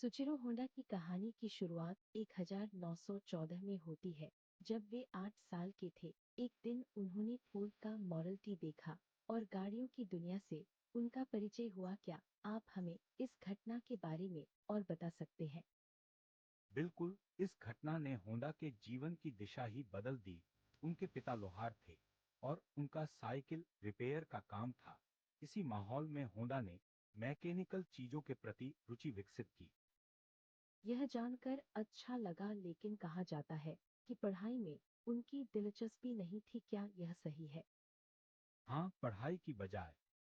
सुचिरो Honda की कहानी की शुरुआत 1914 में होती है, जब वे 8 साल के थे। एक दिन उन्होंने फोर्ड का मॉडल टी देखा और गाड़ियों की दुनिया से उनका परिचय हुआ। क्या आप हमें इस घटना के बारे में और बता सकते हैं? बिल्कुल, इस घटना ने होंडा के जीवन की दिशा ही बदल दी। उनके पिता लोहार थे और उनका साइकिल रिपेयर का काम था। इसी माहौल में होंडा ने मैकेनिकल चीजों के प्रति रुचि विकसित की। यह जानकर अच्छा लगा, लेकिन कहा जाता है कि पढ़ाई में उनकी दिलचस्पी नहीं थी। क्या यह सही है? हाँ, पढ़ाई की बजाय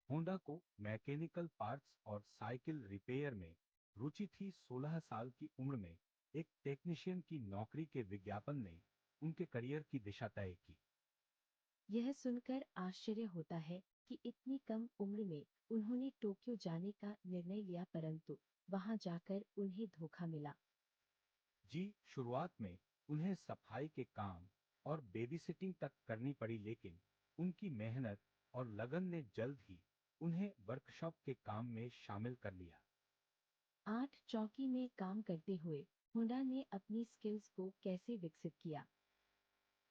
होंडा को मैकेनिकल पार्ट्स और साइकिल रिपेयर में रुचि थी। 16 साल की उम्र में एक टेक्नीशियन की नौकरी के विज्ञापन ने उनके करियर की दिशा तय की। यह सुनकर आश्चर्य होता है कि इतनी कम उम्र में उन्होंने टोक्यो जाने का निर्णय लिया, परंतु वहां जाकर उन्हें धोखा मिला। जी, शुरुआत में उन्हें सफाई के काम और बेबीसिटिंग तक करनी पड़ी, लेकिन उनकी मेहनत और लगन ने जल्द ही उन्हें वर्कशॉप के काम में शामिल कर लिया। 8 चौकी में काम करते हुए हुंडा ने अपनी स्किल्स को कैसे विकसित किया?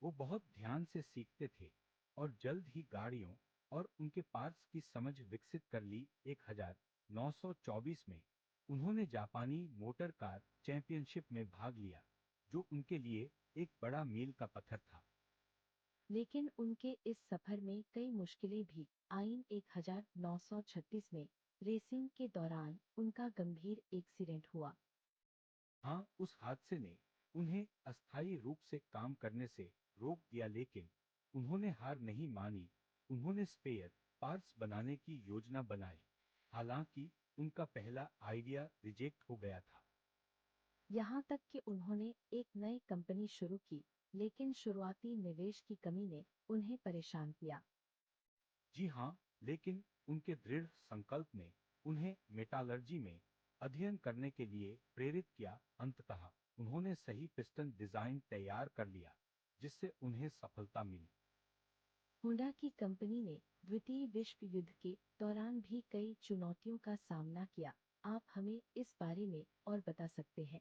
वो बहुत ध्यान से सीखते थे और जल्द ही गाड़ियों और उनके पार्ट्स की समझ विकसित कर ली। 1924 में उन्होंने जापानी मोटर कार चैंपियनशिप में भाग लिया, जो उनके लिए एक बड़ा मील का पत्थर था। लेकिन उनके इस सफर में कई मुश्किलें भी आईं। 1936 में रेसिंग के दौरान उनका गंभीर एक्सीडेंट हुआ। हाँ, उस हादसे ने उन्हें अस्थायी रूप से काम करने से रोक दिया, लेकिन उन्होंने हार नहीं मानी। उन्होंने स्पेयर पार्ट्स बनाने की योजना बनाई, हालांकि उनका पहला आइडिया रिजेक्ट हो गया था। यहाँ तक कि उन्होंने एक नई कंपनी शुरू की, लेकिन शुरुआती निवेश की कमी ने उन्हें परेशान किया। जी हाँ, लेकिन उनके दृढ़ संकल्प ने उन्हें मेटालर्जी में अध्ययन करने के लिए प्रेरित किया। अंततः उन्होंने सही पिस्टन डिजाइन तैयार कर लिया, जिससे उन्हें सफलता मिली। हुंडा की कंपनी ने द्वितीय विश्व युद्ध के दौरान भी कई चुनौतियों का सामना किया। आप हमें इस बारे में और बता सकते हैं?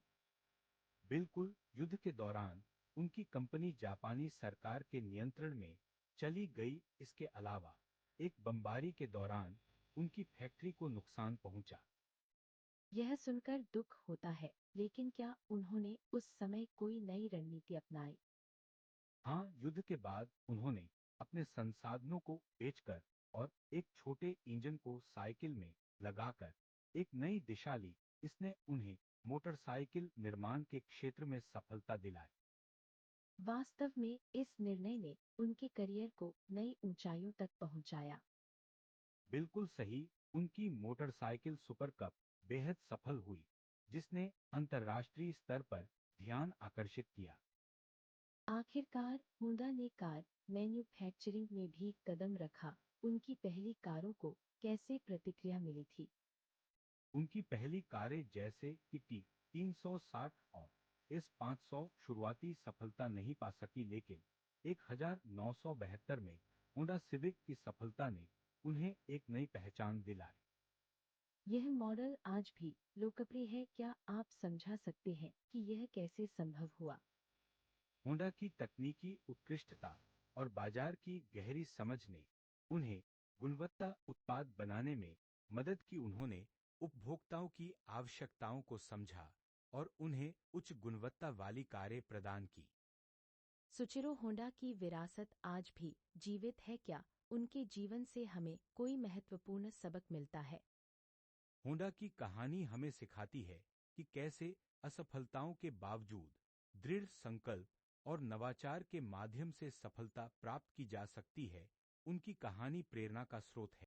बिल्कुल, युद्ध के दौरान उनकी कंपनी जापानी सरकार के नियंत्रण में चली गई। इसके अलावा एक बमबारी के दौरान उनकी फैक्ट्री को नुकसान पहुंचा। यह सुनकर दुख होता है, लेकिन क्या उन्होंने उस समय कोई नई रणनीति अपनाई? हाँ, युद्ध के बाद उन्होंने अपने संसाधनों को बेचकर और एक छोटे इंजन को साइकिल में लगाकर एक नई दिशा ली। इसने उन्हें मोटरसाइकिल निर्माण के क्षेत्र में सफलता दिलाई। वास्तव में इस निर्णय ने उनके करियर को नई ऊंचाइयों तक पहुंचाया। बिल्कुल सही, उनकी मोटरसाइकिल सुपर कप बेहद सफल हुई, जिसने अंतर्राष्ट्रीय स्तर पर ध्यान आकर्षित किया। आखिरकार हुंडा ने कार मैन्युफैक्चरिंग में भी कदम रखा। उनकी पहली कारों को कैसे प्रतिक्रिया मिली थी? उनकी पहली कारें जैसे कि टी 360 और एस 500 शुरुआती सफलता नहीं पा सकी, लेकिन 1972 में होंडा सिविक की सफलता ने उन्हें एक नई पहचान दिलाई। यह मॉडल आज भी लोकप्रिय है। क्या आप समझा सकते हैं कि यह कैसे संभव हुआ? होंडा की तकनीकी उत्कृष्टता और बाजार की गहरी समझ ने उन्हें गुणवत्ता उत्पाद बनाने में मदद की। उन्होंने उपभोक्ताओं की आवश्यकताओं को समझा और उन्हें उच्च गुणवत्ता वाली कारें प्रदान की। सुचिरो होंडा की विरासत आज भी जीवित है। क्या उनके जीवन से हमें कोई महत्वपूर्ण सबक मिलता है? होंडा की कहानी हमें सिखाती है कि कैसे असफलताओं के बावजूद दृढ़ संकल्प और नवाचार के माध्यम से सफलता प्राप्त की जा सकती है। उनकी कहानी प्रेरणा का स्रोत है।